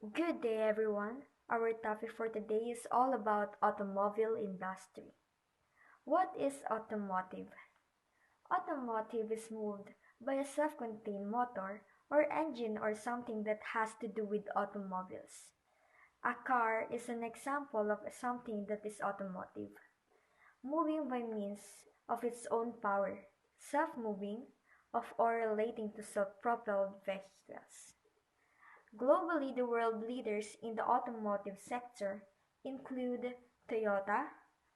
Good day everyone. Our topic for today is all about automobile industry. What is automotive? Automotive is moved by a self-contained motor or engine or something that has to do with automobiles. A car is an example of something that is automotive, moving by means of its own power, self-moving, of or relating to self-propelled vehicles. Globally, the world leaders in the automotive sector include Toyota,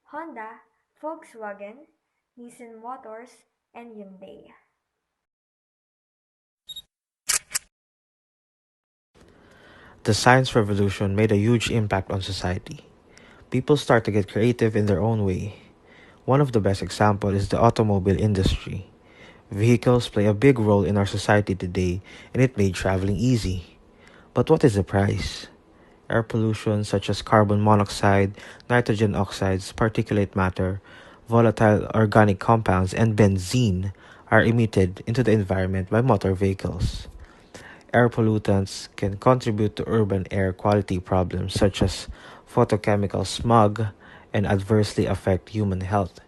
Honda, Volkswagen, Nissan Motors, and Hyundai. The science revolution made a huge impact on society. People start to get creative in their own way. One of the best examples is the automobile industry. Vehicles play a big role in our society today, and it made traveling easy. But what is the price? Air pollution such as carbon monoxide, nitrogen oxides, particulate matter, volatile organic compounds, and benzene are emitted into the environment by motor vehicles. Air pollutants can contribute to urban air quality problems such as photochemical smog and adversely affect human health.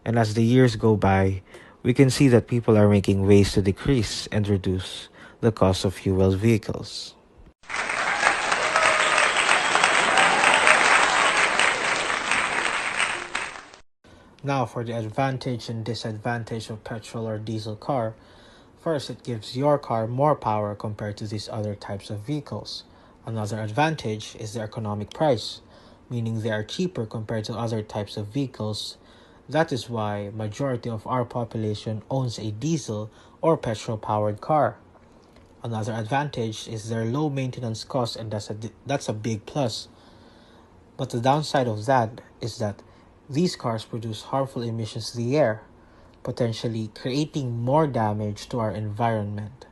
And as the years go by, we can see that people are making ways to decrease and reduce the cost of fuel vehicles. Now, for the advantage and disadvantage of petrol or diesel car. First, it gives your car more power compared to these other types of vehicles. Another advantage is the economic price, meaning they are cheaper compared to other types of vehicles. That is why majority of our population owns a diesel or petrol powered car. Another advantage is their low maintenance cost, and that's a big plus. But the downside of that is that these cars produce harmful emissions to the air, potentially creating more damage to our environment.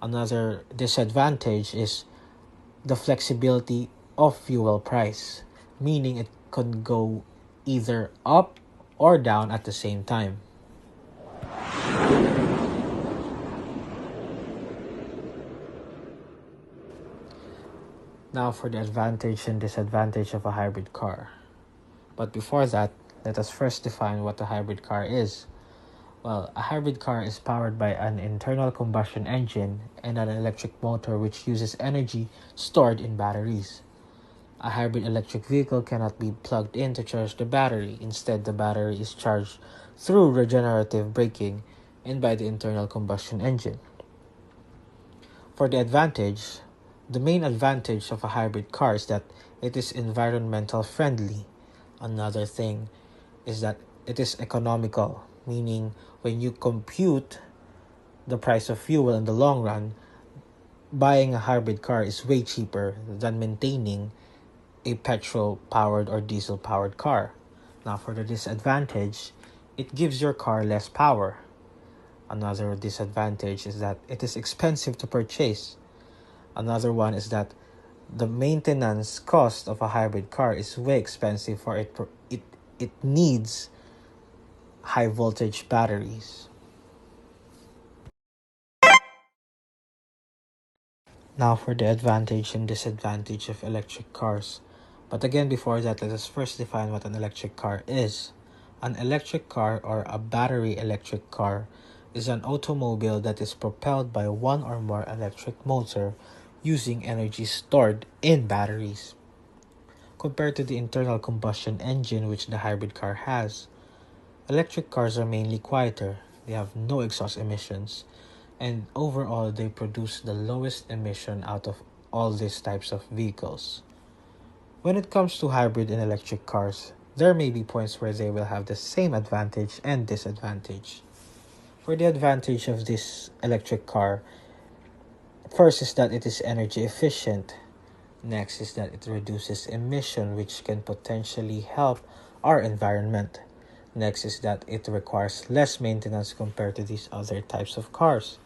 Another disadvantage is the flexibility of fuel price, meaning it can go either up or down at the same time. Now for the advantage and disadvantage of a hybrid car. But before that, let us first define what a hybrid car is. Well, a hybrid car is powered by an internal combustion engine and an electric motor which uses energy stored in batteries. A hybrid electric vehicle cannot be plugged in to charge the battery. Instead, the battery is charged through regenerative braking and by the internal combustion engine. For the advantage, the main advantage of a hybrid car is that it is environmental friendly. Another thing is that it is economical, meaning when you compute the price of fuel in the long run, buying a hybrid car is way cheaper than maintaining a petrol powered or diesel powered car. Now, for the disadvantage, it gives your car less power. Another disadvantage is that it is expensive to purchase. Another one is that the maintenance cost of a hybrid car is way expensive for it needs high voltage batteries. Now for the advantage and disadvantage of electric cars. But again, before that, let us first define what an electric car is. An electric car or a battery electric car is an automobile that is propelled by one or more electric motor using energy stored in batteries. Compared to the internal combustion engine which the hybrid car has, electric cars are mainly quieter. They have no exhaust emissions, and overall they produce the lowest emission out of all these types of vehicles. When it comes to hybrid and electric cars, there may be points where they will have the same advantage and disadvantage. For the advantage of this electric car, first is that it is energy efficient. Next is that it reduces emission, which can potentially help our environment. Next is that it requires less maintenance compared to these other types of cars.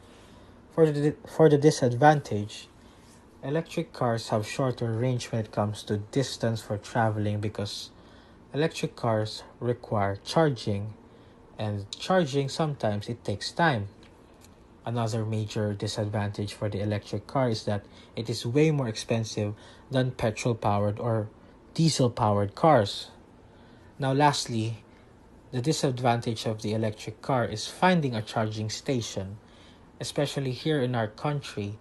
For the disadvantage, electric cars have shorter range when it comes to distance for traveling because electric cars require charging, and charging sometimes it takes time. Another major disadvantage for the electric car is that it is way more expensive than petrol-powered or diesel-powered cars. Now, lastly, the disadvantage of the electric car is finding a charging station. Especially here in our country,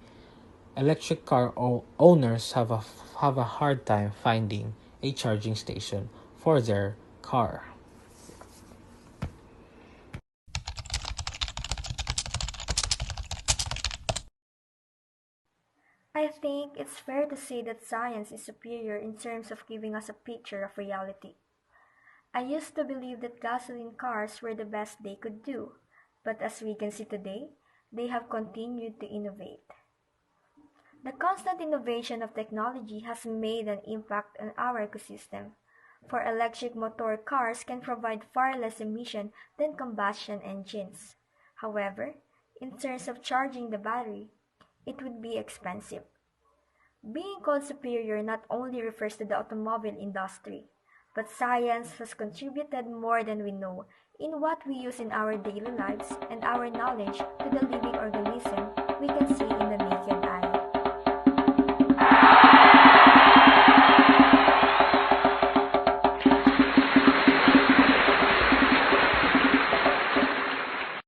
electric car owners have a hard time finding a charging station for their car. I think it's fair to say that science is superior in terms of giving us a picture of reality. I used to believe that gasoline cars were the best they could do, but as we can see today, they have continued to innovate. The constant innovation of technology has made an impact on our ecosystem, for electric motor cars can provide far less emission than combustion engines. However, in terms of charging the battery, it would be expensive. Being called superior not only refers to the automobile industry, but science has contributed more than we know in what we use in our daily lives and our knowledge to the living organisms